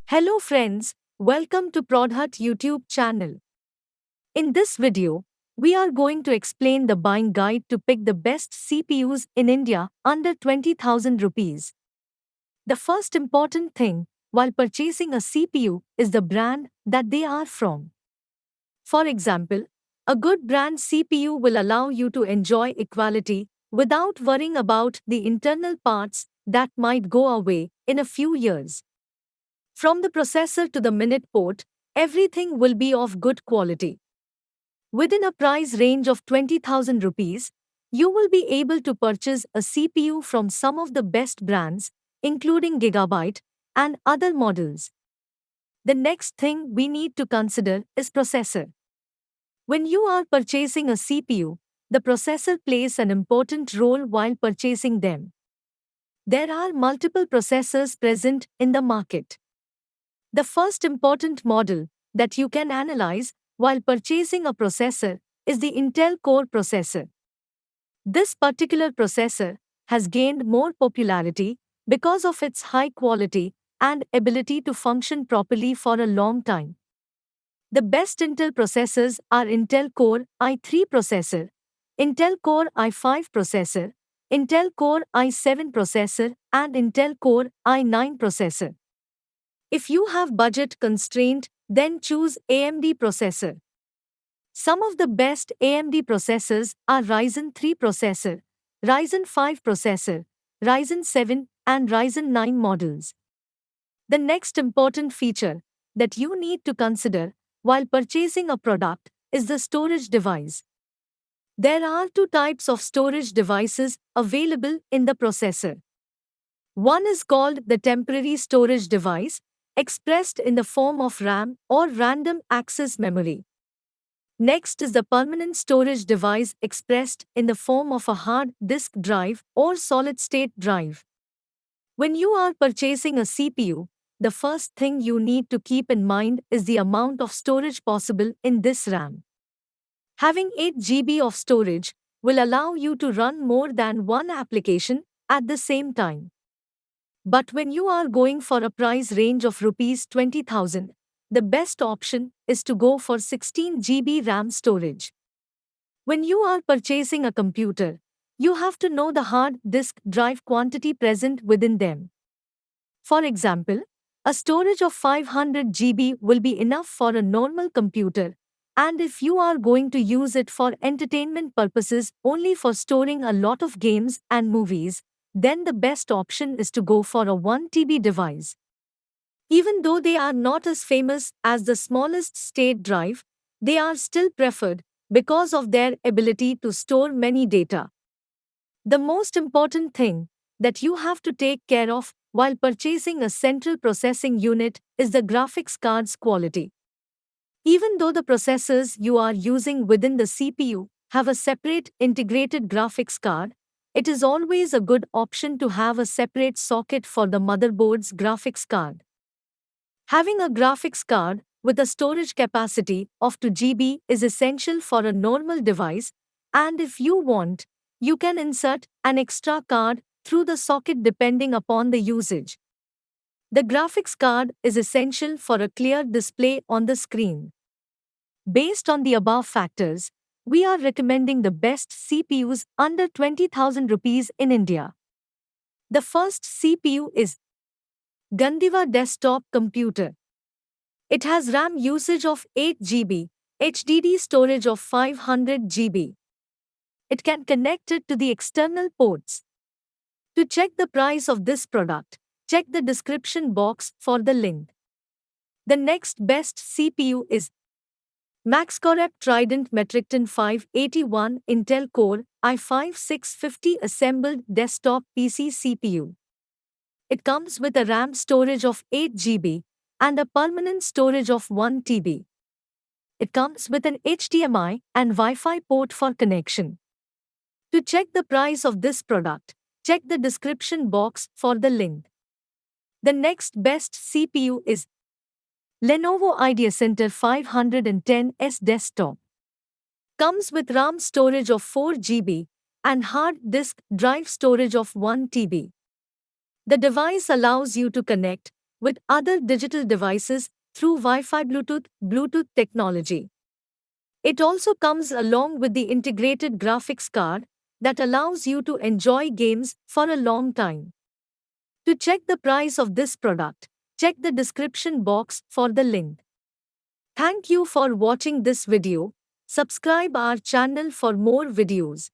Hello friends, welcome to Prodhut YouTube channel. In this video, we are going to explain the buying guide to pick the best CPUs in India under 20,000 rupees. The first important thing while purchasing a CPU is the brand that they are from. For example, a good brand CPU will allow you to enjoy equality without worrying about the internal parts that might go away in a few years. From the processor to the minute port, everything will be of good quality. Within a price range of 20,000 rupees, you will be able to purchase a CPU from some of the best brands, including Gigabyte and other models. The next thing we need to consider is processor. When you are purchasing a CPU, the processor plays an important role while purchasing them. There are multiple processors present in the market. The first important model that you can analyze while purchasing a processor is the Intel Core processor. This particular processor has gained more popularity because of its high quality and ability to function properly for a long time. The best Intel processors are Intel Core i3 processor, Intel Core i5 processor, Intel Core i7 processor, and Intel Core i9 processor. If you have budget constraint, then choose AMD processor. Some of the best AMD processors are Ryzen 3 processor, Ryzen 5 processor, Ryzen 7, and Ryzen 9 models. The next important feature that you need to consider while purchasing a product is the storage device. There are two types of storage devices available in the processor. One is called the temporary storage device, expressed in the form of RAM or random access memory. Next is the permanent storage device expressed in the form of a hard disk drive or solid state drive. When you are purchasing a CPU, the first thing you need to keep in mind is the amount of storage possible in this RAM. Having 8 GB of storage will allow you to run more than one application at the same time. But when you are going for a price range of rupees 20,000, the best option is to go for 16 GB RAM storage. When you are purchasing a computer, you have to know the hard disk drive quantity present within them. For example, a storage of 500 GB will be enough for a normal computer, and if you are going to use it for entertainment purposes only for storing a lot of games and movies, then the best option is to go for a 1 TB device. Even though they are not as famous as the smallest state drive, they are still preferred because of their ability to store many data. The most important thing that you have to take care of while purchasing a central processing unit is the graphics card's quality. Even though the processors you are using within the CPU have a separate integrated graphics card, it is always a good option to have a separate socket for the motherboard's graphics card. Having a graphics card with a storage capacity of 2 GB is essential for a normal device, and if you want, you can insert an extra card through the socket depending upon the usage. The graphics card is essential for a clear display on the screen. Based on the above factors, we are recommending the best CPUs under 20,000 rupees in India. The first CPU is Gandiva Desktop Computer. It has RAM usage of 8 GB, HDD storage of 500 GB. It can connect it to the external ports. To check the price of this product, check the description box for the link. The next best CPU is MaxCorep Trident Metricton 581 Intel Core i5 650 assembled desktop PC CPU. It comes with a RAM storage of 8 GB and a permanent storage of 1 TB. It comes with an HDMI and Wi-Fi port for connection. To check the price of this product, check the description box for the link. The next best CPU is Lenovo IdeaCenter 510S Desktop. Comes with RAM storage of 4 GB and hard disk drive storage of 1 TB. The device allows you to connect with other digital devices through Wi-Fi Bluetooth technology. It also comes along with the integrated graphics card that allows you to enjoy games for a long time. To check the price of this product, check the description box for the link. Thank you for watching this video. Subscribe our channel for more videos.